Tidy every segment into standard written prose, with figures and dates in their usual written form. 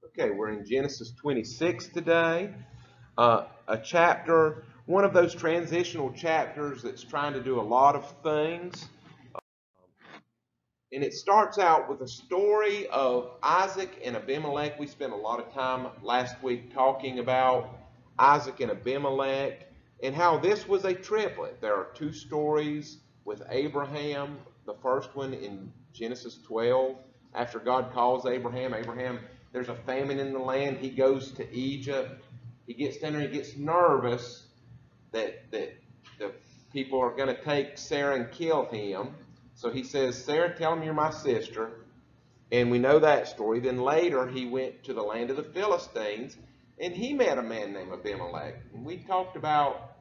Okay, we're in Genesis 26 today. A chapter, one of those transitional chapters that's trying to do a lot of things. And it starts out with a story of Isaac and Abimelek. We spent a lot of time last week talking about Isaac and Abimelek and how this was a triplet. There are two stories with Abraham. The first one in Genesis 12, after God calls Abraham, there's a famine in the land. He goes to Egypt. He gets down there and he gets nervous that the people are going to take Sarah and kill him. So he says, Sarah, tell him you're my sister. And we know that story. Then later he went to the land of the Philistines and he met a man named Abimelek. And we talked about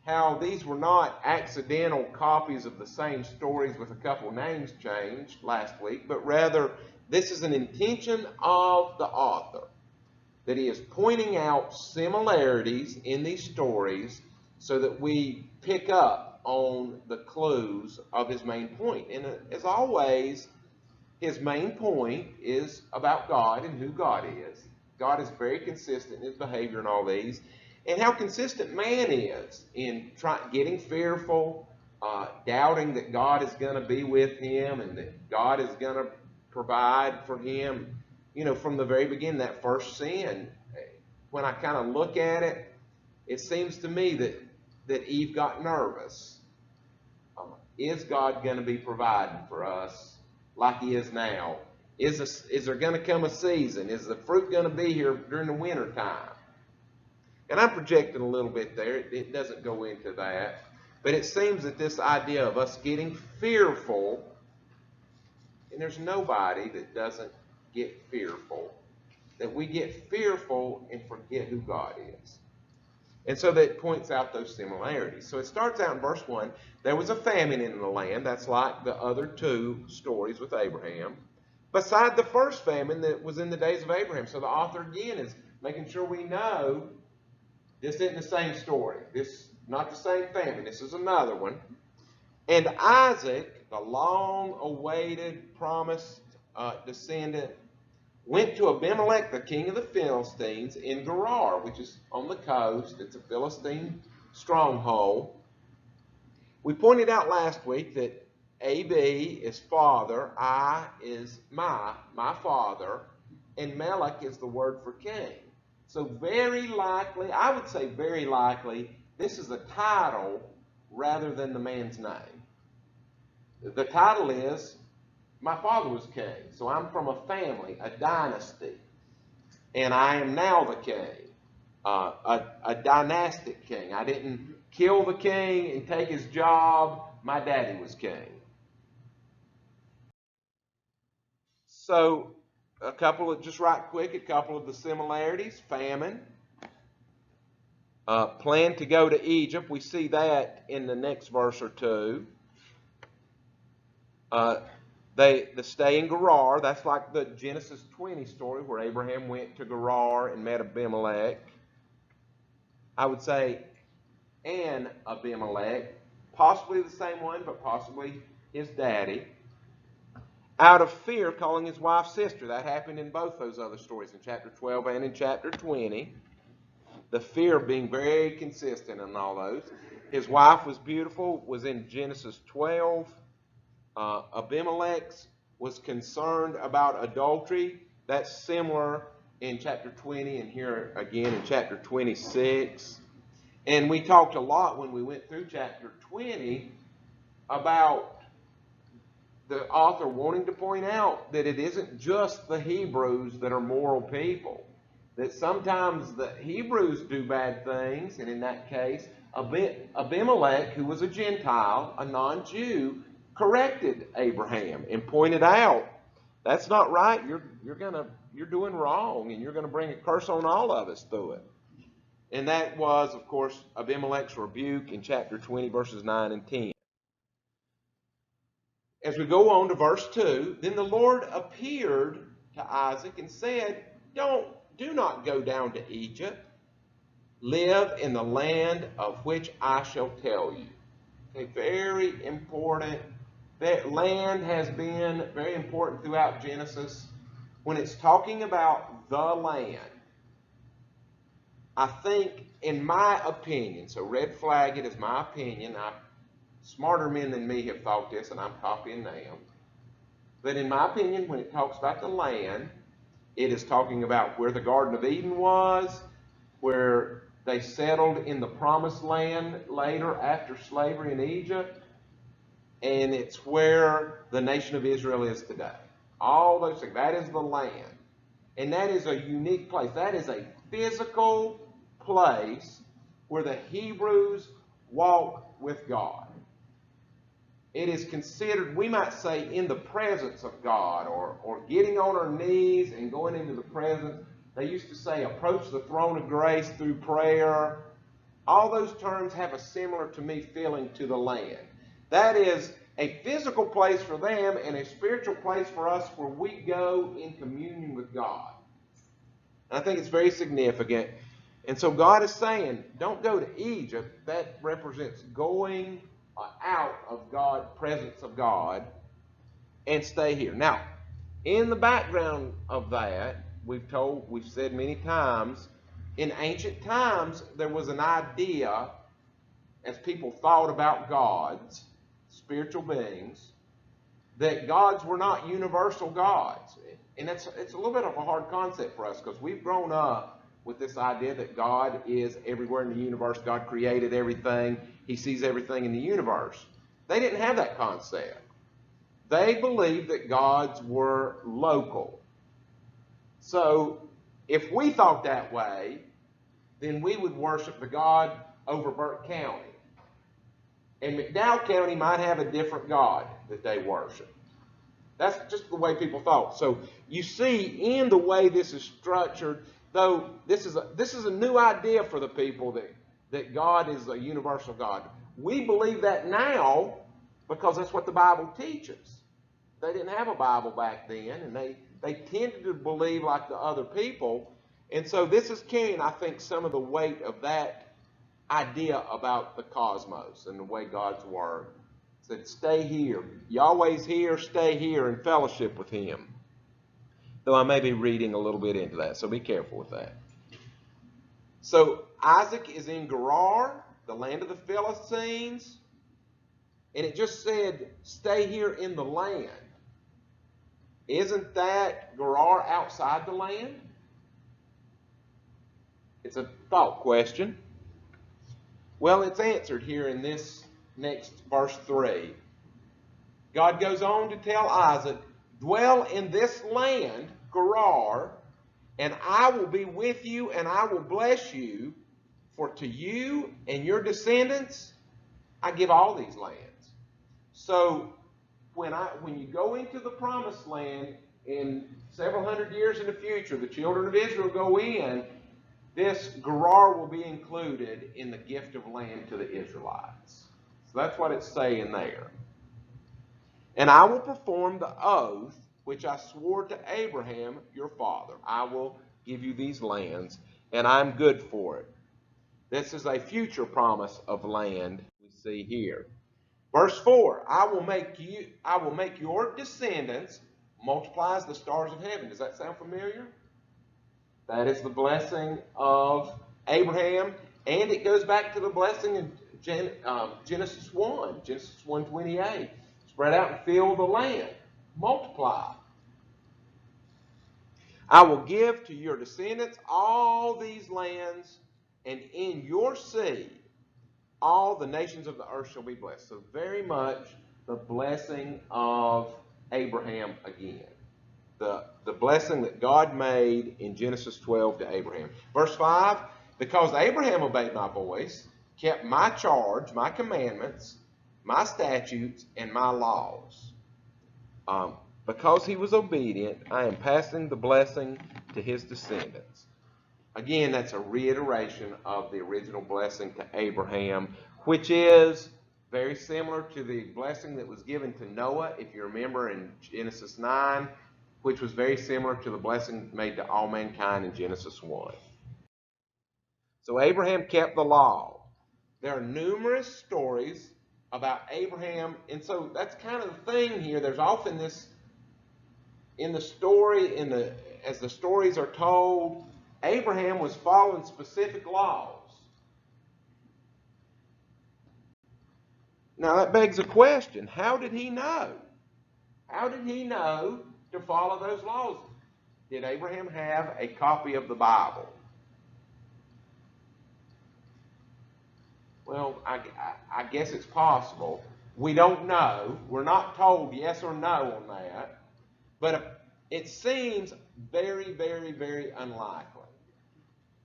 how these were not accidental copies of the same stories with a couple names changed last week, but rather this is an intention of the author, that he is pointing out similarities in these stories so that we pick up on the clues of his main point. And as always, his main point is about God and who God is. God is very consistent in his behavior in all these, and how consistent man is in getting fearful, doubting that God is going to be with him and that God is going to provide for him. You know, from the very beginning, that first sin, when I kind of look at it, it seems to me that Eve got nervous. Is God going to be providing for us like he is now? Is there going to come a season? Is the fruit going to be here during the winter time? And I'm projecting a little bit there. It doesn't go into that. But it seems that this idea of us getting fearful, and there's nobody that doesn't get fearful, that we get fearful and forget who God is. And so that points out those similarities. So it starts out in verse 1. There was a famine in the land. That's like the other two stories with Abraham. Beside the first famine that was in the days of Abraham. So the author again is making sure we know this isn't the same story. This not the same famine. This is another one. And Isaac, the long-awaited, promised descendant, went to Abimelek, the king of the Philistines, in Gerar, which is on the coast. It's a Philistine stronghold. We pointed out last week that Ab is father, I is my father, and Melech is the word for king. So very likely, I would say very likely, this is a title rather than the man's name. The title is, my father was king, so I'm from a family, a dynasty, and I am now the king, a dynastic king. I didn't kill the king and take his job. My daddy was king. So a couple of, just right quick, a couple of the similarities. Famine. Plan to go to Egypt. We see that in the next verse or two. They stay in Gerar. That's like the Genesis 20 story where Abraham went to Gerar and met Abimelek. I would say an Abimelek, possibly the same one, but possibly his daddy, out of fear calling his wife sister. That happened in both those other stories, in chapter 12 and in chapter 20. The fear being very consistent in all those. His wife was beautiful, was in Genesis 12. Abimelek was concerned about adultery. That's similar in chapter 20 and here again in chapter 26. And we talked a lot when we went through chapter 20 about the author wanting to point out that it isn't just the Hebrews that are moral people. That sometimes the Hebrews do bad things, and in that case, Abimelek, who was a Gentile, a non-Jew, corrected Abraham and pointed out, that's not right. You're doing wrong, and you're going to bring a curse on all of us through it. And that was, of course, Abimelek's rebuke in chapter 20, verses 9 and 10. As we go on to verse 2, then the Lord appeared to Isaac and said, do not go down to Egypt. Live in the land of which I shall tell you. Okay, very important. That land has been very important throughout Genesis. when it's talking about the land, I think, in my opinion, so red flag it is my opinion. Smarter men than me have thought this, and I'm copying them. But in my opinion, when it talks about the land, it is talking about where the Garden of Eden was, where they settled in the Promised Land later after slavery in Egypt, and it's where the nation of Israel is today. All those things. That is the land. And that is a unique place. That is a physical place where the Hebrews walk with God. It is considered, we might say, in the presence of God, or getting on our knees and going into the presence. They used to say, approach the throne of grace through prayer. All those terms have a similar, to me, feeling to the land. That is a physical place for them and a spiritual place for us where we go in communion with God. And I think it's very significant. And so God is saying, don't go to Egypt. That represents going out of God, presence of God, and stay here. Now, in the background of that, we've said many times, in ancient times, there was an idea, as people thought about gods, spiritual beings, that gods were not universal gods. And it's a little bit of a hard concept for us, because we've grown up with this idea that God is everywhere in the universe. God created everything. He sees everything in the universe. They didn't have that concept. They believed that gods were local. So if we thought that way, then we would worship the God over Burke County. And McDowell County might have a different God that they worship. That's just the way people thought. So you see in the way this is structured, though this is a new idea for the people that God is a universal God. We believe that now because that's what the Bible teaches. They didn't have a Bible back then, and they tended to believe like the other people. And so this is carrying, I think, some of the weight of that idea about the cosmos and the way God's Word said, stay here. Yahweh's here, stay here in fellowship with Him. Though I may be reading a little bit into that, so be careful with that. So Isaac is in Gerar, the land of the Philistines, and it just said, stay here in the land. Isn't that Gerar outside the land? It's a thought question. Well, it's answered here in this next verse 3. God goes on to tell Isaac, dwell in this land, Gerar, and I will be with you and I will bless you, for to you and your descendants I give all these lands. So when you go into the promised land in several hundred years in the future, the children of Israel go in, this Gerar will be included in the gift of land to the Israelites. So that's what it's saying there. And I will perform the oath which I swore to Abraham your father. I will give you these lands, and I'm good for it. This is a future promise of land we see here. Verse 4, I will make your descendants multiply as the stars of heaven. Does that sound familiar? That is the blessing of Abraham, and it goes back to the blessing in Genesis 1, Genesis 1:28. Spread out and fill the land. Multiply. I will give to your descendants all these lands, and in your seed all the nations of the earth shall be blessed. So very much the blessing of Abraham again. The blessing that God made in Genesis 12 to Abraham. Verse 5, because Abraham obeyed my voice, kept my charge, my commandments, my statutes, and my laws. Because he was obedient, I am passing the blessing to his descendants. Again, that's a reiteration of the original blessing to Abraham, which is very similar to the blessing that was given to Noah, if you remember in Genesis 9, which was very similar to the blessing made to all mankind in Genesis 1. So Abraham kept the law. There are numerous stories about Abraham, and so that's kind of the thing here. There's often this in the story, as the stories are told, Abraham was following specific laws. Now that begs a question. How did he know? How did he know to follow those laws? Did Abraham have a copy of the Bible? Well, I guess it's possible. We don't know. We're not told yes or no on that. But it seems very, very, very unlikely.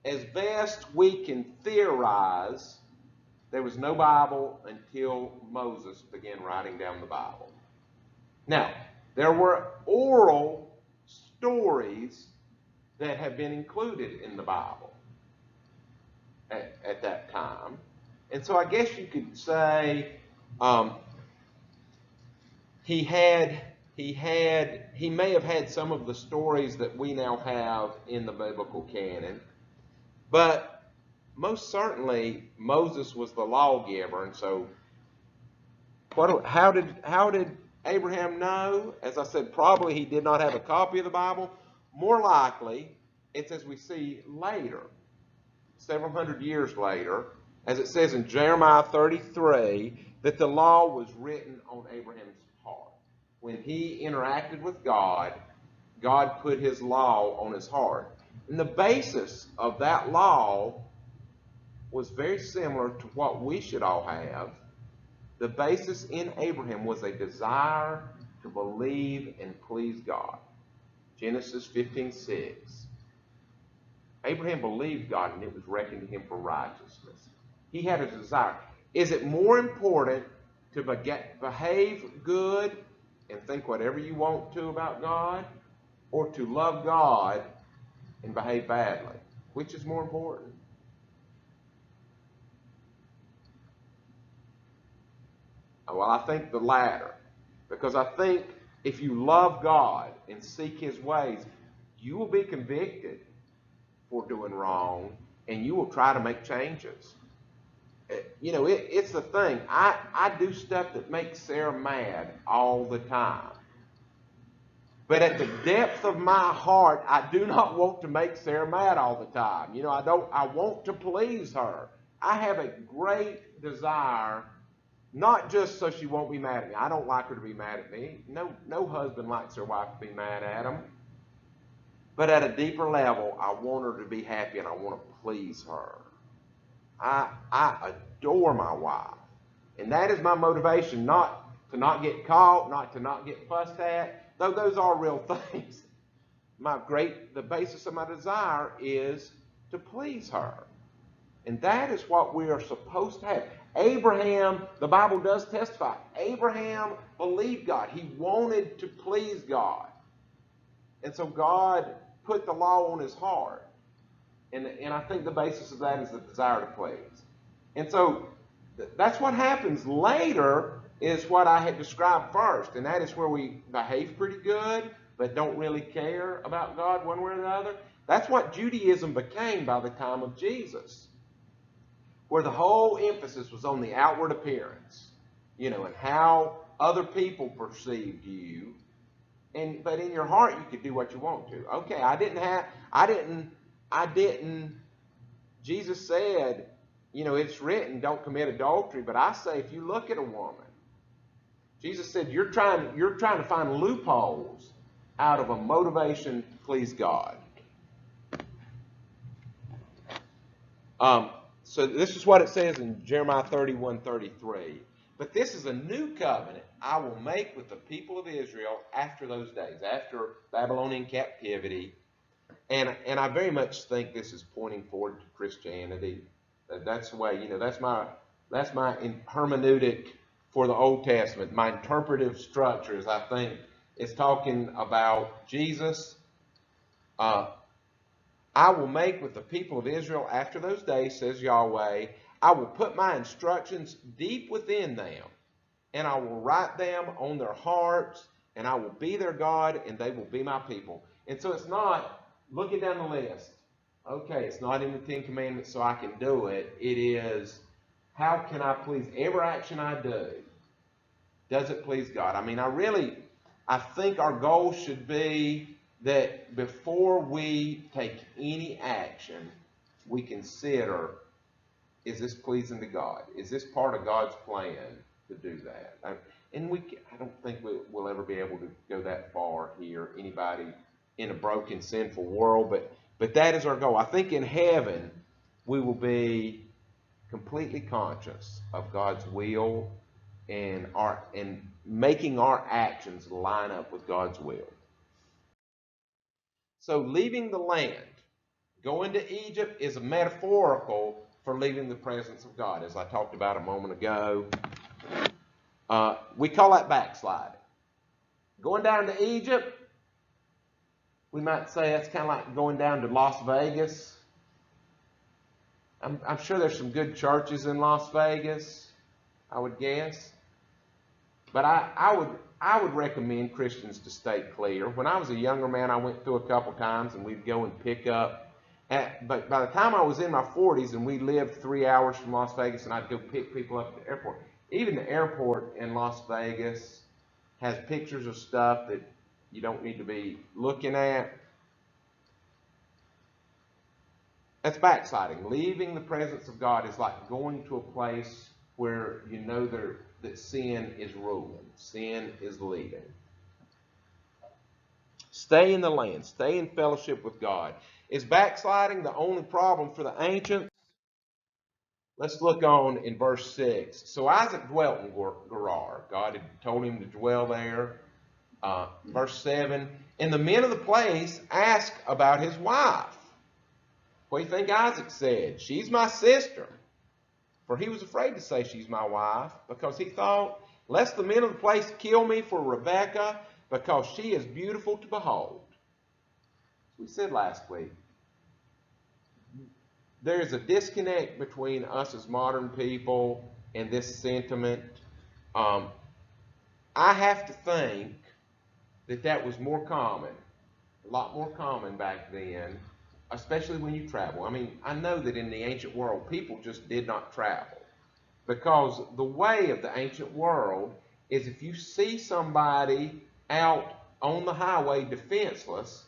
As best we can theorize, there was no Bible until Moses began writing down the Bible. Now, there were oral stories that have been included in the Bible at that time. And so I guess you could say he may have had some of the stories that we now have in the biblical canon, but most certainly Moses was the lawgiver, and so how did Abraham know? As I said, probably he did not have a copy of the Bible. More likely, it's as we see later, several hundred years later, as it says in Jeremiah 33, that the law was written on Abraham's heart. When he interacted with God, God put his law on his heart. And the basis of that law was very similar to what we should all have. The basis in Abraham was a desire to believe and please God. Genesis 15:6. Abraham believed God and it was reckoned to him for righteousness. He had a desire. Is it more important to behave good and think whatever you want to about God, or to love God and behave badly? Which is more important? Well, I think the latter. Because I think if you love God and seek his ways, you will be convicted for doing wrong and you will try to make changes. It's the thing. I do stuff that makes Sarah mad all the time. But at the depth of my heart, I do not want to make Sarah mad all the time. I want to please her. I have a great desire, not just so she won't be mad at me. I don't like her to be mad at me. No husband likes their wife to be mad at him. But at a deeper level, I want her to be happy and I want to please her. I adore my wife. And that is my motivation, not to not get caught, not to not get fussed at, though those are real things. The basis of my desire is to please her. And that is what we are supposed to have. Abraham, the Bible does testify, Abraham believed God. He wanted to please God. And so God put the law on his heart. And I think the basis of that is the desire to please. And so that's what happens later is what I had described first. And that is where we behave pretty good, but don't really care about God one way or the other. That's what Judaism became by the time of Jesus, where the whole emphasis was on the outward appearance, and how other people perceived you. But in your heart, you could do what you want to. Okay, Jesus said, it's written, don't commit adultery. But I say, if you look at a woman, Jesus said, you're trying to find loopholes out of a motivation to please God. So this is what it says in Jeremiah 31:33. But this is a new covenant I will make with the people of Israel after those days, after Babylonian captivity. And I very much think this is pointing forward to Christianity. That's the way, that's my hermeneutic for the Old Testament. My interpretive structures, I think, is talking about Jesus. I will make with the people of Israel after those days, says Yahweh, I will put my instructions deep within them, and I will write them on their hearts, and I will be their God, and they will be my people. And so it's not looking down the list. Okay, it's not in the Ten Commandments so I can do it. It is, how can I please every action I do? Does it please God? I mean, I think our goal should be that before we take any action, we consider, is this pleasing to God? Is this part of God's plan to do that? I don't think we'll ever be able to go that far here, anybody in a broken, sinful world, but that is our goal. I think in heaven, we will be completely conscious of God's will and making our actions line up with God's will. So leaving the land, going to Egypt is a metaphorical for leaving the presence of God, as I talked about a moment ago. We call that backsliding. Going down to Egypt, we might say that's kind of like going down to Las Vegas. I'm sure there's some good churches in Las Vegas, I would guess. But I would recommend Christians to stay clear. When I was a younger man, I went through a couple times, and we'd go and pick up. But by the time I was in my 40s, and we lived 3 hours from Las Vegas, and I'd go pick people up at the airport. Even the airport in Las Vegas has pictures of stuff that you don't need to be looking at. That's backsliding. Leaving the presence of God is like going to a place where you know that sin is ruling, sin is leading. Stay in the land, stay in fellowship with God. Is backsliding the only problem for the ancients? Let's look on in verse 6. So Isaac dwelt in Gerar. God had told him to dwell there. Verse 7. And the men of the place asked about his wife. What do you think Isaac said? She's my sister. For he was afraid to say she's my wife, because he thought, lest the men of the place kill me for Rebekah, because she is beautiful to behold. As we said last week, there is a disconnect between us as modern people and this sentiment. I have to think that was more common, a lot more common back then, especially when you travel. I mean, I know that in the ancient world, people just did not travel, because the way of the ancient world is if you see somebody out on the highway defenseless,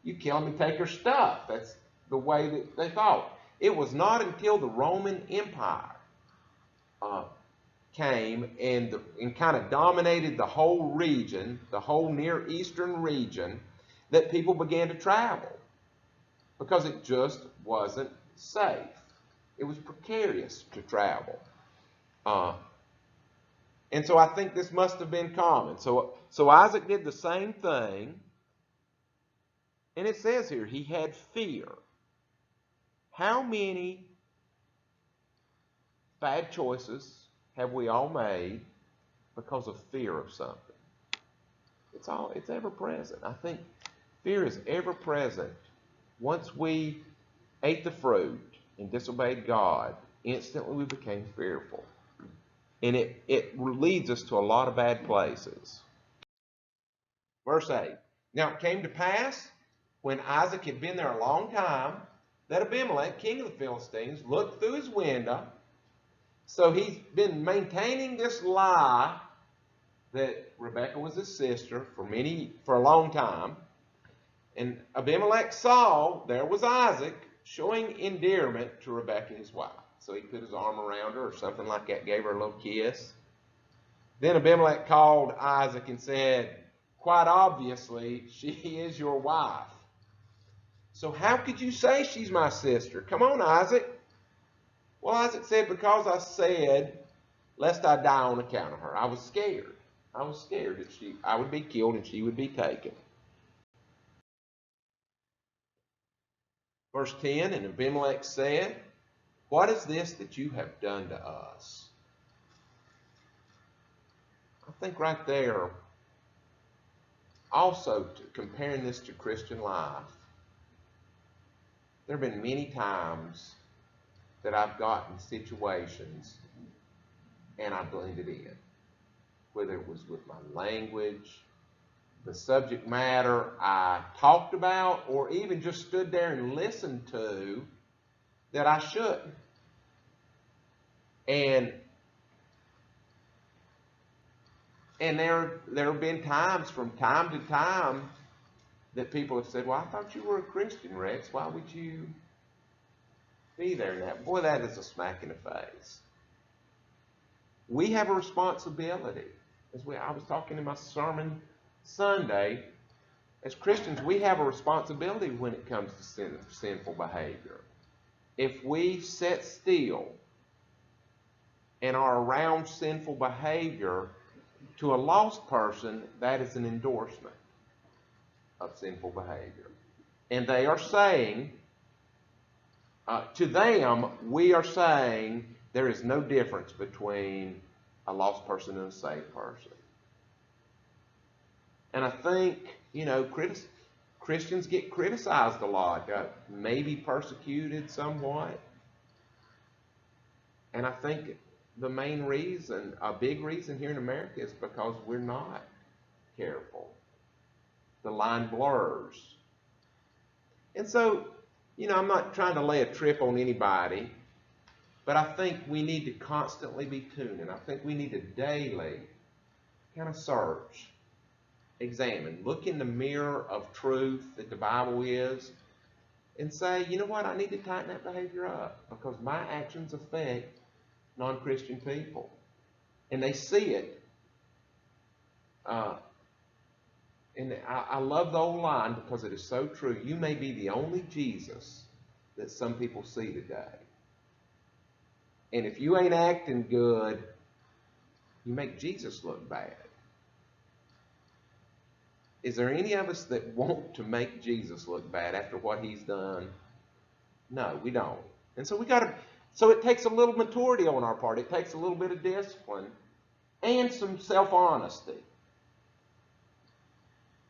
you kill them and take their stuff. That's the way that they thought. It was not until the Roman Empire came and kind of dominated the whole region, the whole Near Eastern region, that people began to travel, because it just wasn't safe. It was precarious to travel. And so I think this must have been common. So Isaac did the same thing. And it says here, he had fear. How many bad choices have we all made because of fear of something? It's ever present. I think fear is ever present. Once we ate the fruit and disobeyed God, instantly we became fearful. And it leads us to a lot of bad places. Verse 8. Now it came to pass, when Isaac had been there a long time, that Abimelek, king of the Philistines, looked through his window. So he's been maintaining this lie that Rebekah was his sister for a long time. And Abimelek saw there was Isaac showing endearment to Rebekah, his wife. So he put his arm around her or something like that, gave her a little kiss. Then Abimelek called Isaac and said, quite obviously, she is your wife. So how could you say she's my sister? Come on, Isaac. Well, Isaac said, because I said, lest I die on account of her. I was scared. I was scared that I would be killed and she would be taken. Verse 10, and Abimelek said, what is this that you have done to us? I think right there, also comparing this to Christian life, there have been many times that I've gotten situations and I blended in, whether it was with my language, the subject matter I talked about, or even just stood there and listened to that I shouldn't. And there have been times from time to time that people have said, well, I thought you were a Christian, Rex. Why would you be there now? Boy, that is a smack in the face. We have a responsibility. I was talking in my sermon Sunday, as Christians, we have a responsibility when it comes to sinful behavior. If we sit still and are around sinful behavior, to a lost person, that is an endorsement of sinful behavior. And they are saying, to them, we are saying there is no difference between a lost person and a saved person. And I think, Christians get criticized a lot, maybe persecuted somewhat. And I think the main reason, a big reason here in America, is because we're not careful. The line blurs. And so, I'm not trying to lay a trip on anybody, but I think we need to constantly be tuning. I think we need to daily kind of search, examine, look in the mirror of truth that the Bible is, and say, you know what, I need to tighten that behavior up because my actions affect non-Christian people. And they see it. And I love the old line because it is so true. You may be the only Jesus that some people see today. And if you ain't acting good, you make Jesus look bad. Is there any of us that want to make Jesus look bad after what he's done? No, we don't. And so so it takes a little maturity on our part. It takes a little bit of discipline and some self-honesty.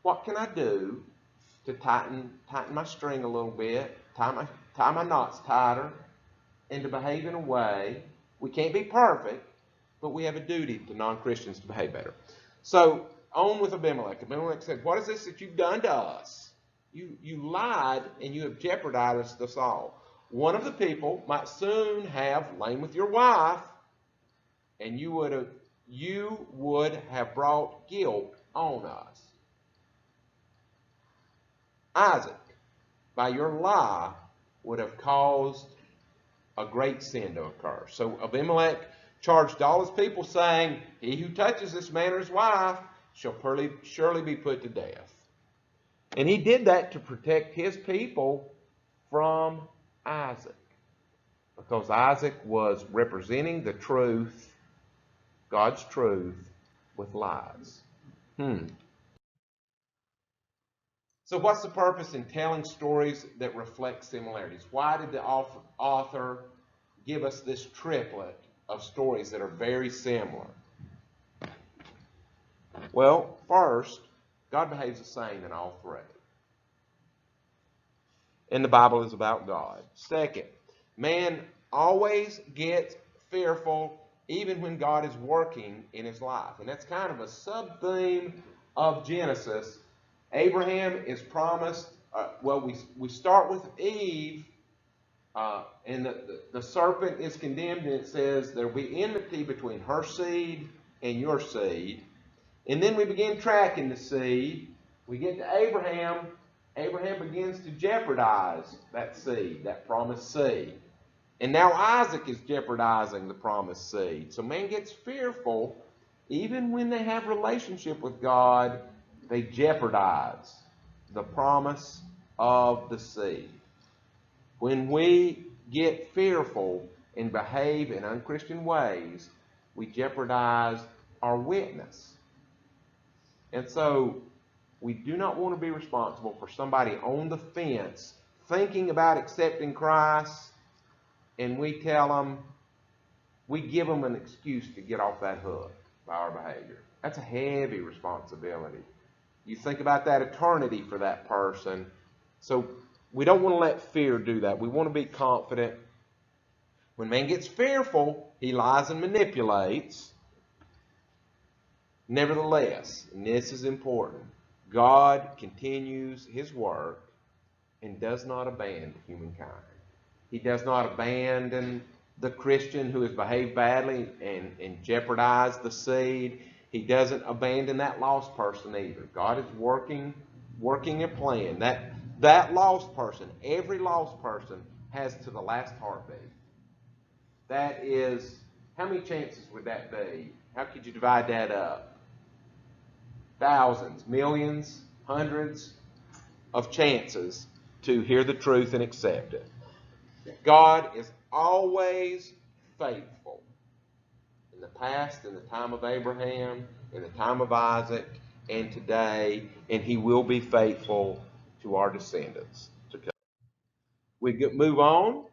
What can I do to tighten my string a little bit, tie my knots tighter, and to behave in a way? We can't be perfect, but we have a duty to non-Christians to behave better. So on with Abimelek. Abimelek said, what is this that you've done to us? You lied and you have jeopardized us all. One of the people might soon have lain with your wife, and you would have brought guilt on us. Isaac, by your lie, would have caused a great sin to occur. So Abimelek charged all his people, saying, he who touches this man or his wife shall surely be put to death. And he did that to protect his people from Isaac, because Isaac was representing the truth, God's truth, with lies. So what's the purpose in telling stories that reflect similarities? Why did the author give us this triplet of stories that are very similar? Well, first, God behaves the same in all three. And the Bible is about God. Second, man always gets fearful even when God is working in his life. And that's kind of a sub-theme of Genesis. Abraham is promised, we start with Eve, and the serpent is condemned, and it says there will be enmity between her seed and your seed. And then we begin tracking the seed. We get to Abraham. Abraham begins to jeopardize that seed, that promised seed. And now Isaac is jeopardizing the promised seed. So man gets fearful. Even when they have relationship with God, they jeopardize the promise of the seed. When we get fearful and behave in unchristian ways, we jeopardize our witness. And so we do not want to be responsible for somebody on the fence thinking about accepting Christ, and we give them an excuse to get off that hook by our behavior. That's a heavy responsibility. You think about that eternity for that person. So we don't want to let fear do that. We want to be confident. When man gets fearful, he lies and manipulates. Nevertheless, and this is important, God continues his work and does not abandon humankind. He does not abandon the Christian who has behaved badly and jeopardized the seed. He doesn't abandon that lost person either. God is working a plan. That lost person, every lost person, has to the last heartbeat. That is, how many chances would that be? How could you divide that up? Thousands, millions, hundreds of chances to hear the truth and accept it. God is always faithful. In the past, in the time of Abraham, in the time of Isaac, and today, and he will be faithful to our descendants to come. We move on.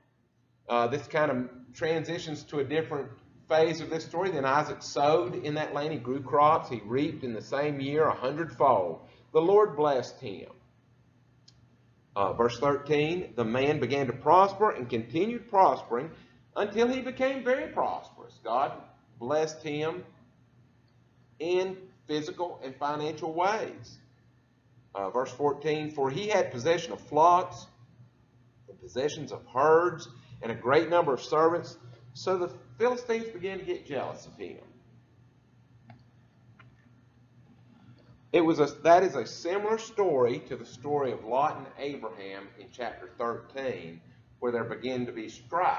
This kind of transitions to a different phase of this story. Then Isaac sowed in that land. He grew crops. He reaped in the same year 100-fold. The Lord blessed him. Verse 13, the man began to prosper and continued prospering until he became very prosperous. God blessed him in physical and financial ways. Verse 14, for he had possession of flocks and possessions of herds and a great number of servants. So the Philistines began to get jealous of him. That is a similar story to the story of Lot and Abraham in chapter 13, where there began to be strife.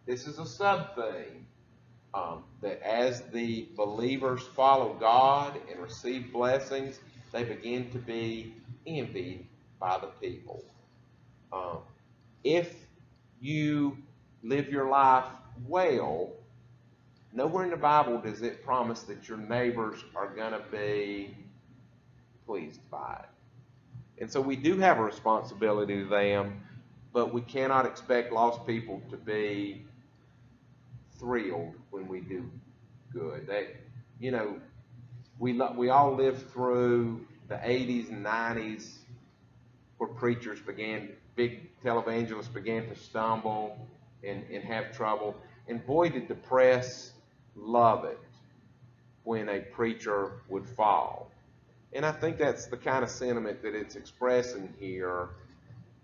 This is a sub-theme that as the believers follow God and receive blessings, they begin to be envied by the people. If you live your life well, nowhere in the Bible does it promise that your neighbors are going to be pleased by it. And so we do have a responsibility to them, but we cannot expect lost people to be thrilled when we do good. We all lived through the 80s and 90s where big televangelists began to stumble and have trouble. And boy, did the press love it when a preacher would fall. And I think that's the kind of sentiment that it's expressing here.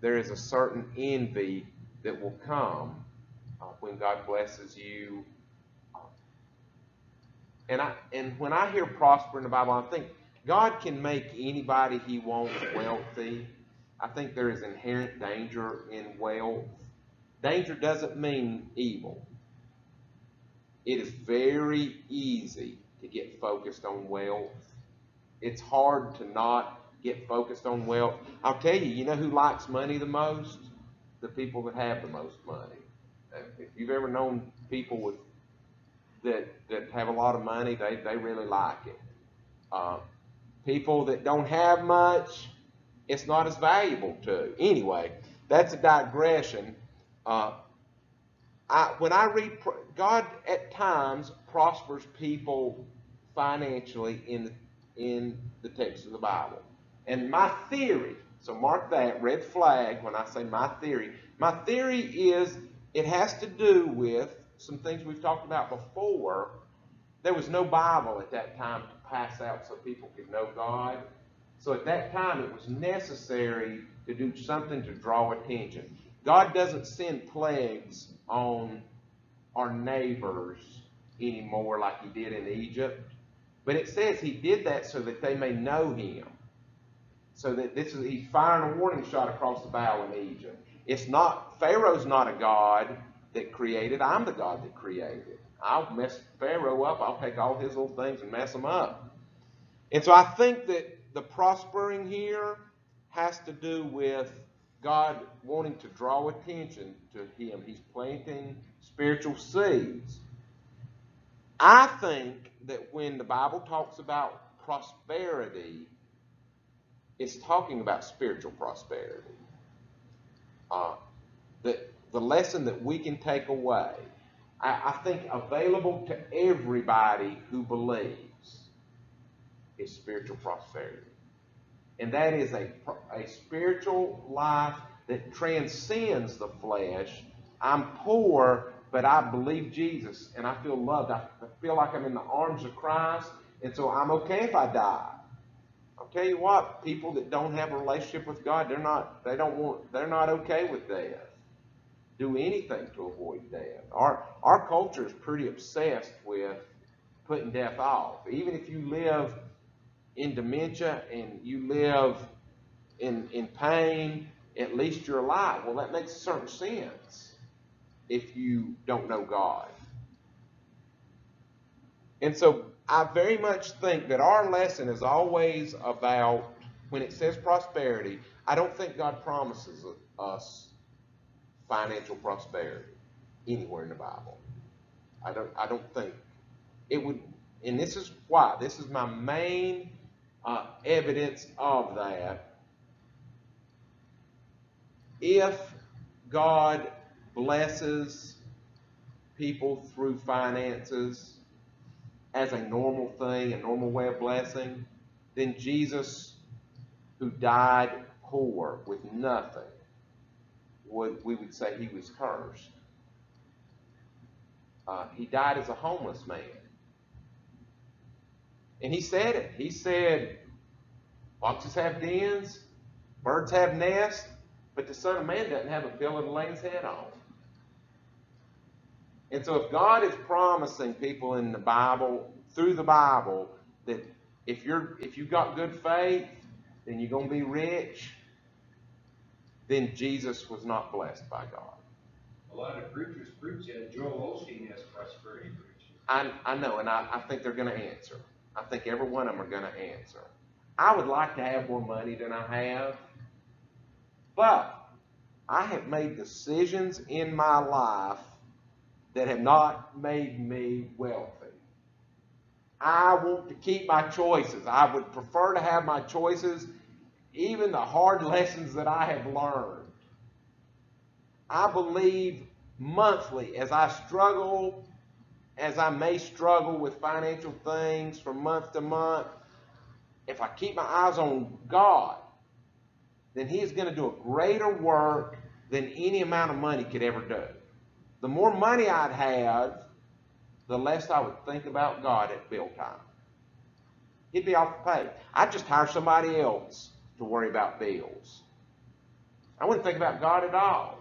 There is a certain envy that will come when God blesses you. And when I hear prosper in the Bible, I think God can make anybody he wants wealthy. I think there is inherent danger in wealth. Danger doesn't mean evil. It is very easy to get focused on wealth. It's hard to not get focused on wealth. I'll tell you, you know who likes money the most? The people that have the most money. If you've ever known people that have a lot of money, they really like it. People that don't have much, it's not as valuable to. Anyway, that's a digression. When I read, God at times prospers people financially in the text of the Bible. And my theory, so mark that, red flag when I say my theory is it has to do with some things we've talked about before. There was no Bible at that time to pass out so people could know God. So at that time it was necessary to do something to draw attention. God doesn't send plagues on our neighbors anymore like he did in Egypt. But it says he did that so that they may know him. So that he's firing a warning shot across the bow in Egypt. Pharaoh's not a God that created. I'm the God that created. I'll mess Pharaoh up. I'll take all his little things and mess them up. And so I think that the prospering here has to do with God wanting to draw attention to him. He's planting spiritual seeds. I think that when the Bible talks about prosperity, it's talking about spiritual prosperity. The lesson that we can take away, I think available to everybody who believes, is spiritual prosperity. And that is a spiritual life that transcends the flesh. I'm poor, but I believe Jesus, and I feel loved. I feel like I'm in the arms of Christ, and so I'm okay if I die. I'll tell you what, people that don't have a relationship with God, they're not okay with death. Do anything to avoid death. Our culture is pretty obsessed with putting death off. Even if you live in dementia and you live in pain, at least you're alive. Well, that makes a certain sense if you don't know God. And so I very much think that our lesson is always about, when it says prosperity, I don't think God promises us financial prosperity anywhere in the Bible. I don't think it would, and this is why. This is my main evidence of that. If God blesses people through finances as a normal thing, a normal way of blessing, then Jesus, who died poor with nothing, we would say he was cursed. He died as a homeless man. And he said it. He said, foxes have dens, birds have nests, but the Son of Man doesn't have a pillow to lay his head on. And so if God is promising people in the Bible, through the Bible, that if you've got good faith, then you're going to be rich, then Jesus was not blessed by God. A lot of preachers preach that. Joel Osteen has prosperity preaching. I know, and I think they're going to answer. I think every one of them are going to answer. I would like to have more money than I have, but I have made decisions in my life that have not made me wealthy. I want to keep my choices. I would prefer to have my choices, even the hard lessons that I have learned. I believe monthly, as I may struggle with financial things from month to month, if I keep my eyes on God, then He is going to do a greater work than any amount of money could ever do. The more money I'd have, the less I would think about God at bill time. He'd be off the pay. I'd just hire somebody else to worry about bills. I wouldn't think about God at all.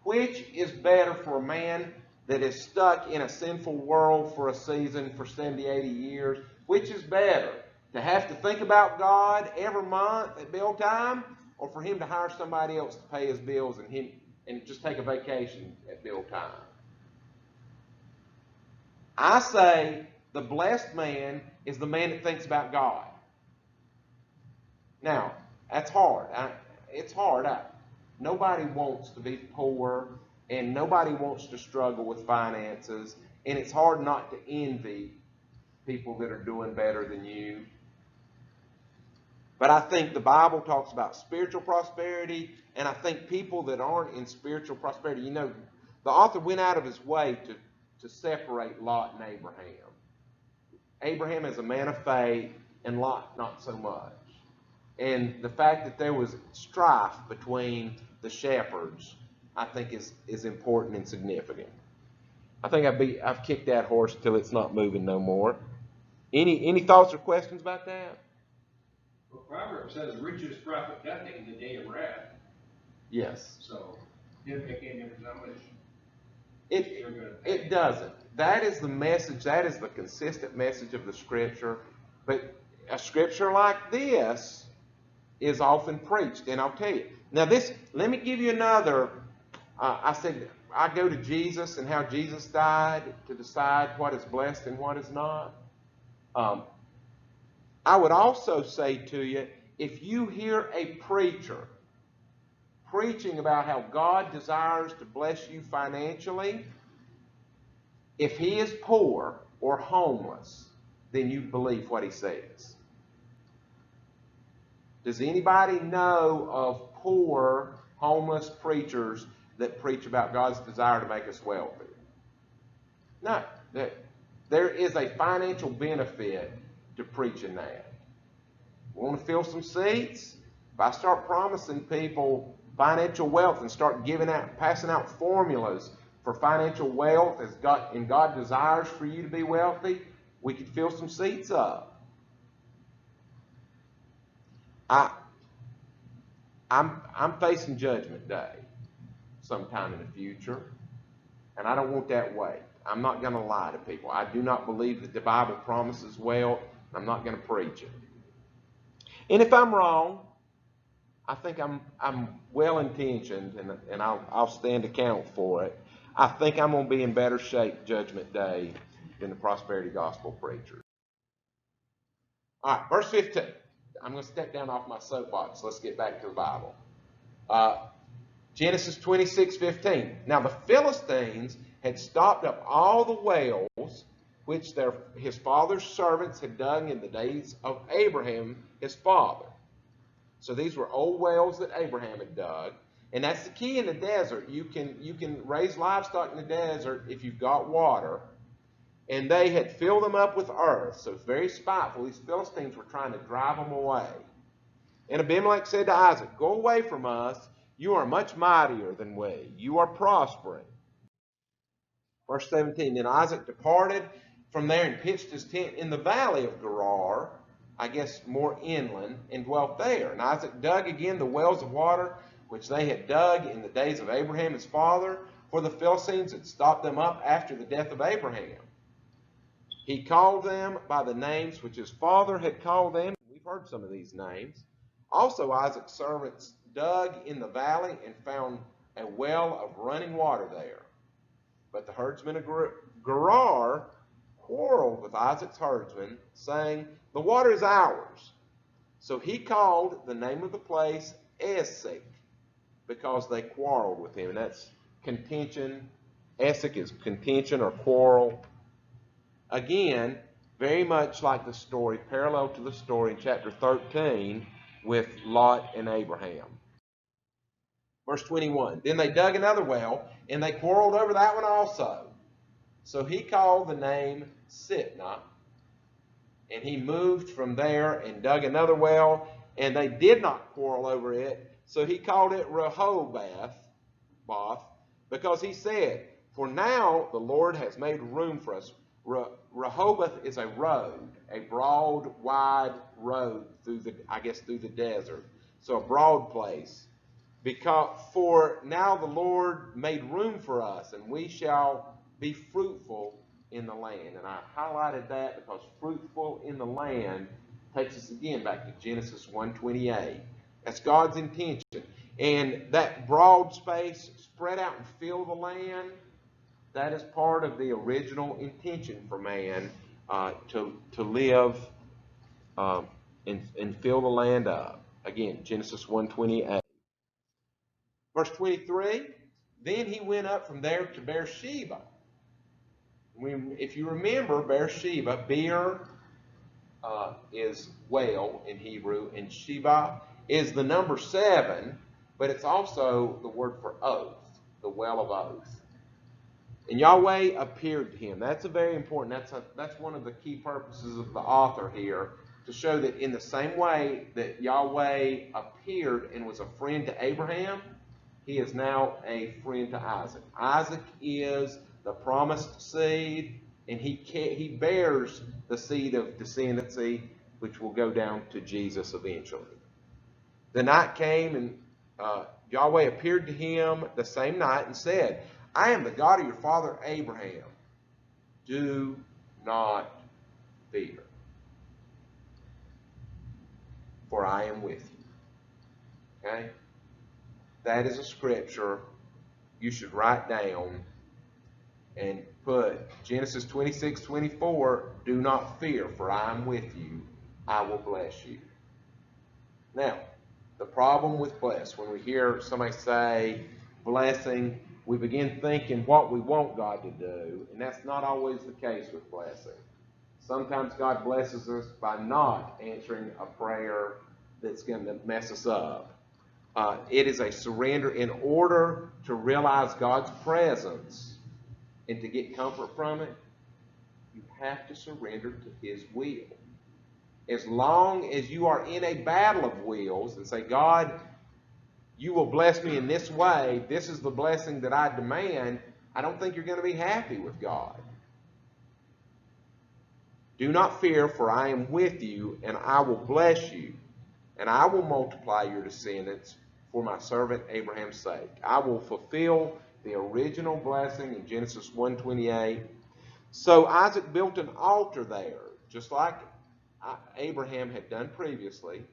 Which is better for a man that is stuck in a sinful world for a season for 70, 80 years? Which is better? To have to think about God every month at bill time, or for him to hire somebody else to pay his bills and just take a vacation at bill time? I say the blessed man is the man that thinks about God. Now, that's hard. It's hard. Nobody wants to be poor, and nobody wants to struggle with finances, and it's hard not to envy people that are doing better than you. But I think the Bible talks about spiritual prosperity, and I think people that aren't in spiritual prosperity, the author went out of his way to separate Lot and Abraham. Abraham is a man of faith, and Lot not so much. And the fact that there was strife between the shepherds, I think is important and significant. I think I've kicked that horse till it's not moving no more. Any thoughts or questions about that? Well, Proverbs says, riches profit nothing in the day of wrath. Yes. So, it didn't make any difference how much it doesn't. That is the message. That is the consistent message of the Scripture. But a Scripture like this is often preached, and I'll tell you. Now let me give you another. I said I go to Jesus and how Jesus died to decide what is blessed and what is not. I would also say to you, if you hear a preacher preaching about how God desires to bless you financially, if he is poor or homeless, then you believe what he says. Does anybody know of poor, homeless preachers that preach about God's desire to make us wealthy? No. There is a financial benefit to preaching that. Want to fill some seats? If I start promising people financial wealth and start passing out formulas for financial wealth and God desires for you to be wealthy, we could fill some seats up. I'm facing Judgment Day sometime in the future, and I don't want that weight. I'm not going to lie to people. I do not believe that the Bible promises wealth. I'm not going to preach it. And if I'm wrong, I think I'm well intentioned, and I'll stand account for it. I think I'm going to be in better shape Judgment Day than the prosperity gospel preachers. All right, verse 15. I'm going to step down off my soapbox. Let's get back to the Bible. Genesis 26:15. Now the Philistines had stopped up all the wells which his father's servants had dug in the days of Abraham, his father. So these were old wells that Abraham had dug. And that's the key in the desert. You can raise livestock in the desert if you've got water. And they had filled them up with earth. So it's very spiteful. These Philistines were trying to drive them away. And Abimelek said to Isaac, "Go away from us. You are much mightier than we. You are prospering." Verse 17, then Isaac departed from there and pitched his tent in the valley of Gerar, I guess more inland, and dwelt there. And Isaac dug again the wells of water which they had dug in the days of Abraham his father, for the Philistines had stopped them up after the death of Abraham. He called them by the names which his father had called them. We've heard some of these names. Also Isaac's servants dug in the valley and found a well of running water there. But the herdsmen of Gerar quarreled with Isaac's herdsmen, saying, "The water is ours." So he called the name of the place Esek, because they quarreled with him. And that's contention. Esek is contention or quarrel. Again, very much like the story, parallel to the story in chapter 13 with Lot and Abraham. Verse 21, then they dug another well, and they quarreled over that one also. So he called the name Sitnah, and he moved from there and dug another well, and they did not quarrel over it. So he called it Rehoboth, because he said, "For now the Lord has made room for us." Rehoboth is a road, a broad, wide road through the desert. So a broad place. For now the Lord made room for us, and we shall be fruitful in the land. And I highlighted that because fruitful in the land takes us again back to Genesis 1:28. That's God's intention. And that broad space, spread out and fill the land, that is part of the original intention for man, to live and fill the land up. Again, Genesis 1:28. Verse 23, then he went up from there to Beersheba. If you remember, Beersheba, Beer is well in Hebrew, and Sheba is the number 7, but it's also the word for oath, the well of oath. And Yahweh appeared to him. That's a very important, that's one of the key purposes of the author here, to show that in the same way that Yahweh appeared and was a friend to Abraham, he is now a friend to Isaac. Isaac is the promised seed, and he bears the seed of descendancy, which will go down to Jesus eventually. The night came, and Yahweh appeared to him the same night and said, "I am the God of your father Abraham. Do not fear, for I am with you." Okay? That is a scripture you should write down and put Genesis 26:24, "Do not fear, for I am with you. I will bless you." Now, the problem with bless, when we hear somebody say blessing, we begin thinking what we want God to do, and that's not always the case with blessing. Sometimes God blesses us by not answering a prayer that's going to mess us up. It is a surrender. In order to realize God's presence and to get comfort from it, you have to surrender to His will. As long as you are in a battle of wills and say, "God, you will bless me in this way, this is the blessing that I demand," I don't think you're going to be happy with God. "Do not fear, for I am with you, and I will bless you, and I will multiply your descendants for my servant Abraham's sake. I will fulfill the original blessing in Genesis 1:28. So Isaac built an altar there, just like Abraham had done previously.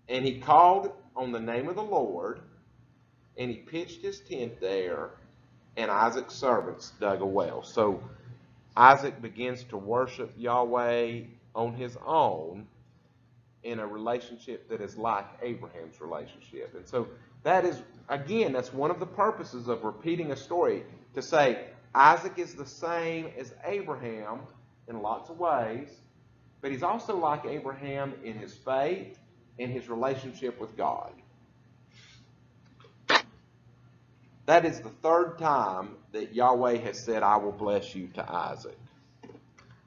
And he called on the name of the Lord, and he pitched his tent there, and Isaac's servants dug a well. So Isaac begins to worship Yahweh on his own in a relationship that is like Abraham's relationship. And so that is, again, that's one of the purposes of repeating a story, to say Isaac is the same as Abraham in lots of ways, but he's also like Abraham in his faith and his relationship with God. That is the third time that Yahweh has said, I will bless you to Isaac.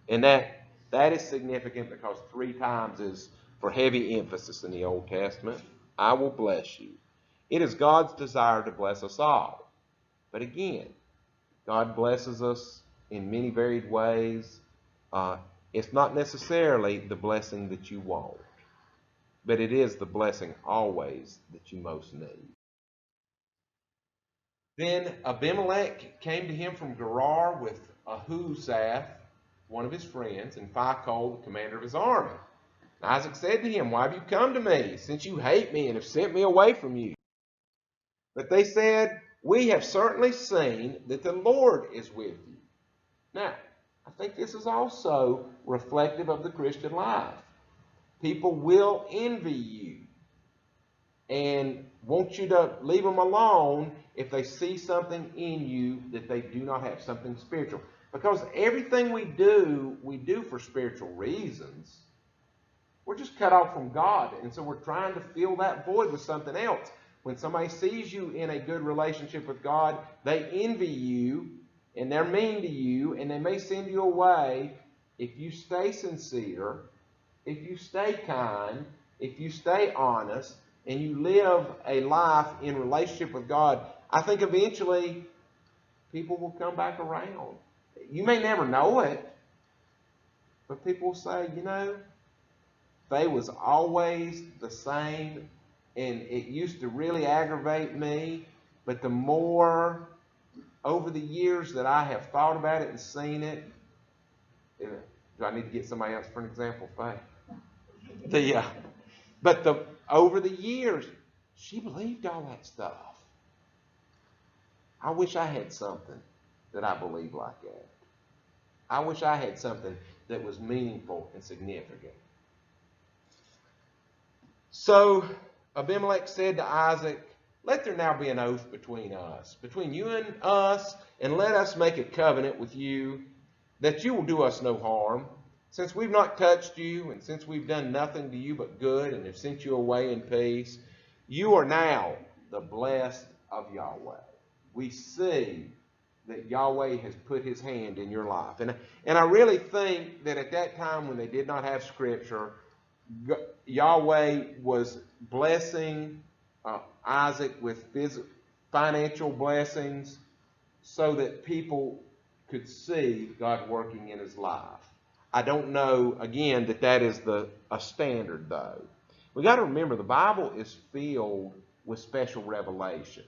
And that is significant because 3 times is for heavy emphasis in the Old Testament. I will bless you. It is God's desire to bless us all. But again, God blesses us in many varied ways. It's not necessarily the blessing that you want, but it is the blessing always that you most need. Then Abimelek came to him from Gerar with Ahuzath, one of his friends, and Phicol, the commander of his army. And Isaac said to him, why have you come to me, since you hate me and have sent me away from you? But they said, we have certainly seen that the Lord is with you. Now, I think this is also reflective of the Christian life. People will envy you and want you to leave them alone if they see something in you that they do not have, something spiritual. Because everything we do for spiritual reasons. We're just cut off from God, and so we're trying to fill that void with something else. When somebody sees you in a good relationship with God, they envy you, and they're mean to you, and they may send you away. If you stay sincere, if you stay kind, if you stay honest, and you live a life in relationship with God, I think eventually people will come back around. You may never know it, but people will say, they was always the same, and it used to really aggravate me, but the more over the years that I have thought about it and seen it, do I need to get somebody else for an example, Faye? Over the years, she believed all that stuff. I wish I had something that I believed like that. I wish I had something that was meaningful and significant. So Abimelek said to Isaac, let there now be an oath between us, between you and us, and let us make a covenant with you that you will do us no harm, since we've not touched you, and since we've done nothing to you but good, and have sent you away in peace. You are now the blessed of Yahweh. We see that Yahweh has put his hand in your life. And I really think that at that time when they did not have Scripture, Yahweh was blessing Isaac with financial blessings so that people could see God working in his life. I don't know, again, that is a standard, though. We got to remember the Bible is filled with special revelation.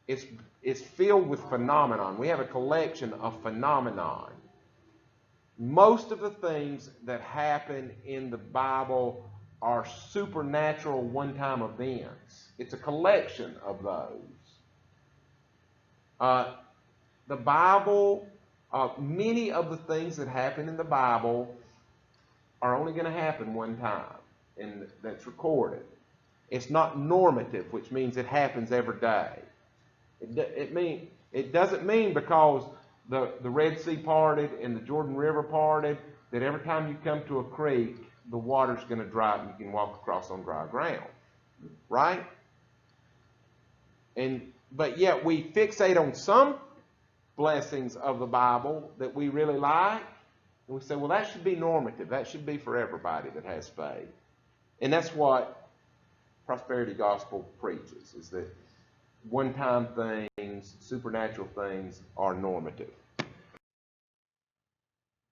It's filled with phenomenon. We have a collection of phenomenon. Most of the things that happen in the Bible are supernatural one-time events. It's a collection of those. The Bible, many of the things that happen in the Bible are only going to happen one time, and that's recorded. It's not normative, which means it happens every day. It doesn't mean because the Red Sea parted and the Jordan River parted that every time you come to a creek, the water's going to dry up and you can walk across on dry ground. Right? But yet we fixate on some blessings of the Bible that we really like, and we say, well, that should be normative. That should be for everybody that has faith. And that's what prosperity gospel preaches, is that one-time things, supernatural things are normative.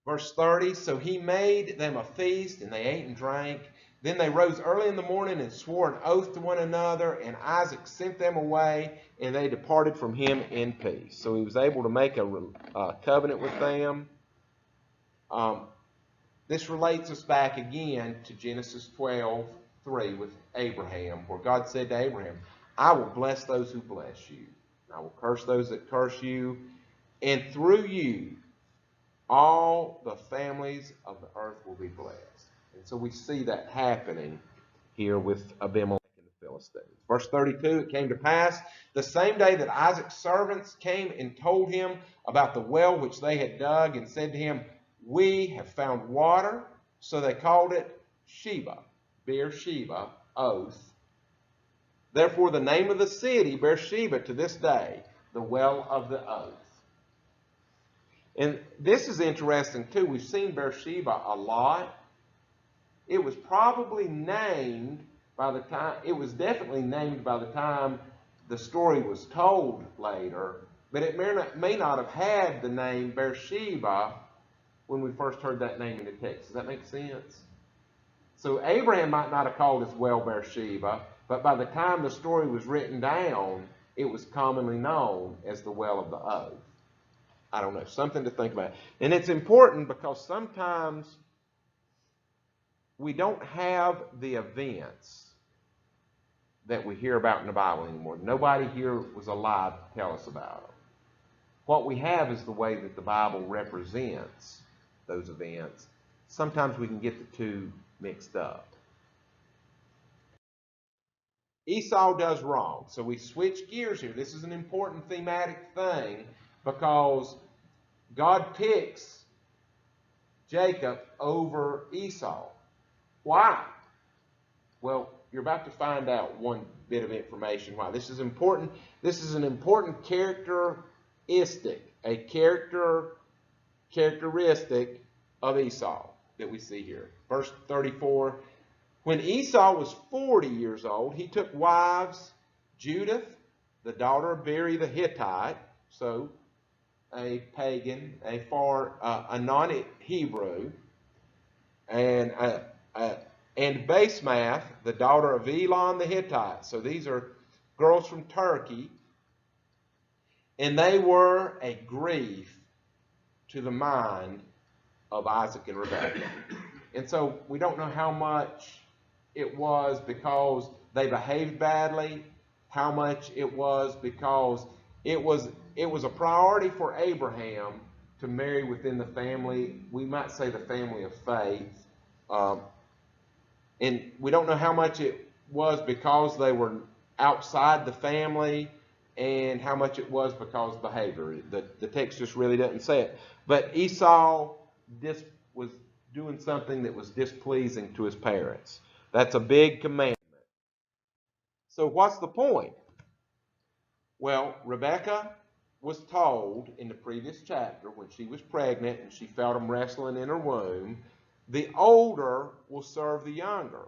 Verse 30, so he made them a feast, and they ate and drank. Then they rose early in the morning and swore an oath to one another, and Isaac sent them away, and they departed from him in peace. So he was able to make a covenant with them. This relates us back again to Genesis 12:3 with Abraham, where God said to Abraham, I will bless those who bless you. I will curse those that curse you. And through you, all the families of the earth will be blessed. And so we see that happening here with Abimelek and the Philistines. Verse 32, it came to pass the same day that Isaac's servants came and told him about the well which they had dug, and said to him, we have found water. So they called it Sheba, Beersheba, oath. Therefore the name of the city, Beersheba, to this day, the well of the oath. And this is interesting too. We've seen Beersheba a lot. It was probably named by the time, it was definitely named by the time the story was told later, but it may not have had the name Beersheba when we first heard that name in the text. Does that make sense? So Abraham might not have called his well Beersheba, but by the time the story was written down, it was commonly known as the well of the oath. I don't know, something to think about. And it's important because sometimes we don't have the events that we hear about in the Bible anymore. Nobody here was alive to tell us about them. What we have is the way that the Bible represents those events. Sometimes we can get the two mixed up. Esau does wrong. So we switch gears here. This is an important thematic thing because God picks Jacob over Esau. Why? Well, you're about to find out one bit of information why. This is important. This is an important characteristic, a characteristic of Esau that we see here. Verse 34, when Esau was 40 years old, he took wives, Judith, the daughter of Beri the Hittite, so a pagan, a non-Hebrew, and Basemath, the daughter of Elon the Hittite. So these are girls from Turkey, and they were a grief to the mind of Isaac and Rebekah. And so we don't know how much it was because they behaved badly, how much it was because it was a priority for Abraham to marry within the family, we might say the family of faith. And we don't know how much it was because they were outside the family and how much it was because of behavior. The text just really doesn't say it. But Esau was doing something that was displeasing to his parents. That's a big commandment. So what's the point? Well, Rebekah was told in the previous chapter when she was pregnant and she felt him wrestling in her womb, the older will serve the younger.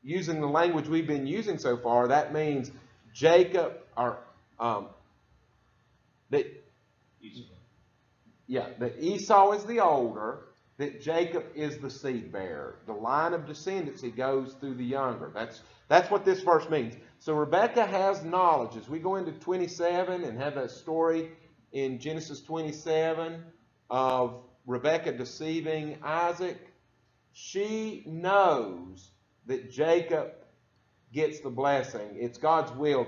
Using the language we've been using so far, that means Jacob, that Esau is the older, that Jacob is the seed bearer. The line of descendancy goes through the younger. That's what this verse means. So Rebekah has knowledge. As we go into 27 and have that story in Genesis 27 of Rebekah deceiving Isaac, she knows that Jacob gets the blessing. It's God's will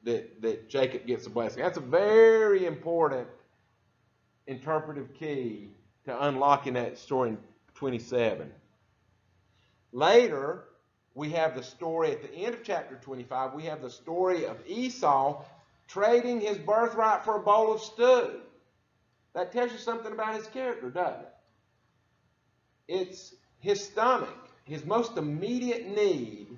that Jacob gets the blessing. That's a very important interpretive key to unlocking that story in 27. Later, we have the story at the end of chapter 25. We have the story of Esau trading his birthright for a bowl of stew. That tells you something about his character, doesn't it? It's his stomach, his most immediate need.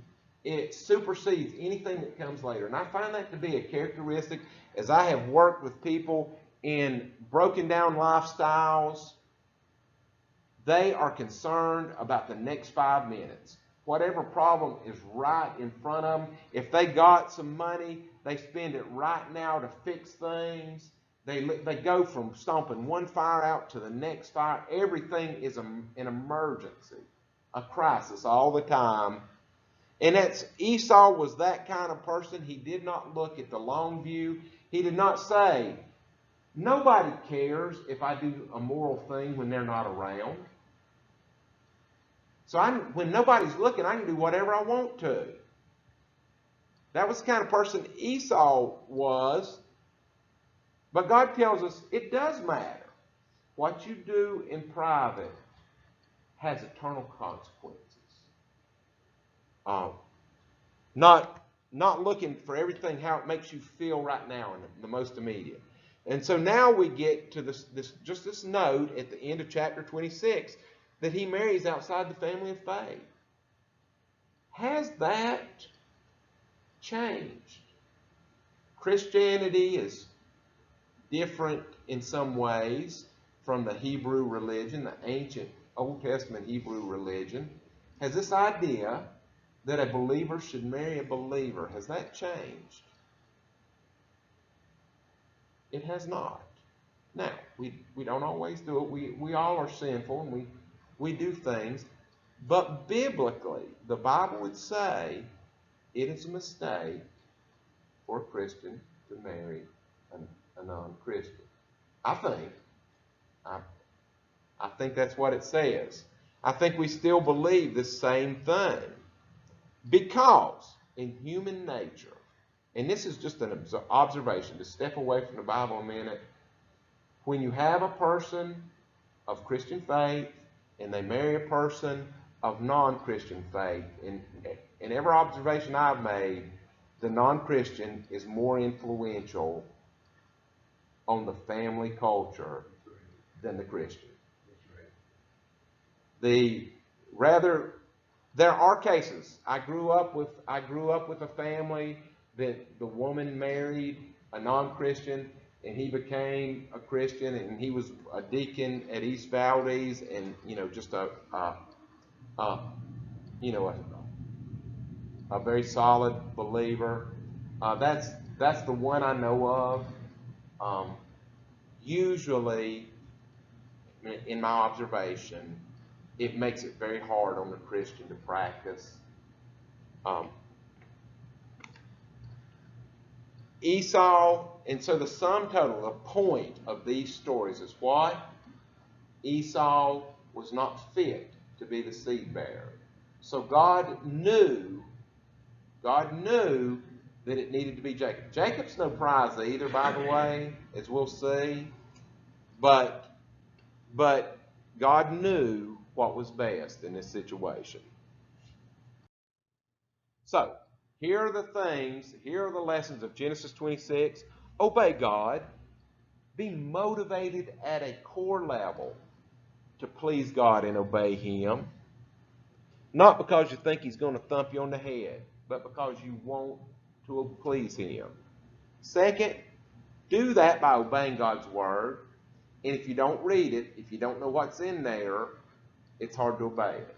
It supersedes anything that comes later. And I find that to be a characteristic as I have worked with people in broken down lifestyles. They are concerned about the next 5 minutes. Whatever problem is right in front of them, if they got some money, they spend it right now to fix things. They go from stomping one fire out to the next fire. Everything is an emergency, a crisis all the time. And that's Esau was that kind of person. He did not look at the long view. He did not say, nobody cares if I do a moral thing when they're not around. So when nobody's looking, I can do whatever I want to. That was the kind of person Esau was. But God tells us it does matter. What you do in private has eternal consequences. Not looking for everything how it makes you feel right now in the most immediate. And so now we get to this note at the end of chapter 26 that he marries outside the family of faith. Has that changed? Christianity is different in some ways from the Hebrew religion, the ancient Old Testament Hebrew religion. Has this idea that a believer should marry a believer, has that changed? It has not. Now, we don't always do it. We all are sinful and we do things. But biblically, the Bible would say it is a mistake for a Christian to marry a non-Christian. I think that's what it says. I think we still believe the same thing. Because in human nature, and this is just an observation, to step away from the Bible a minute, when you have a person of Christian faith and they marry a person of non-Christian faith, in every observation I've made, the non-Christian is more influential on the family culture than the Christian. There are cases. I grew up with a family that the woman married a non-Christian and he became a Christian and he was a deacon at East Valdez and just a very solid believer. That's the one I know of. Usually, in my observation, it makes it very hard on the Christian to practice. Esau, and so the sum total, the point of these stories is what? Esau was not fit to be the seed bearer. So God knew that it needed to be Jacob. Jacob's no prize either, by the way, as we'll see. But God knew what was best in this situation. So, here are the lessons of Genesis 26. Obey God. Be motivated at a core level to please God and obey Him. Not because you think He's going to thump you on the head, but because you want to please Him. Second, do that by obeying God's Word. And if you don't read it, if you don't know what's in there, it's hard to obey it.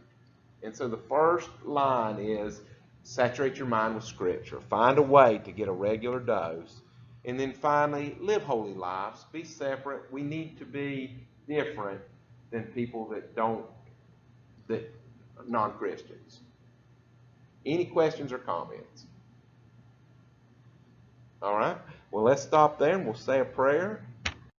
And so the first line is saturate your mind with Scripture. Find a way to get a regular dose. And then finally, live holy lives. Be separate. We need to be different than people that non-Christians. Any questions or comments? All right. Well, let's stop there and we'll say a prayer.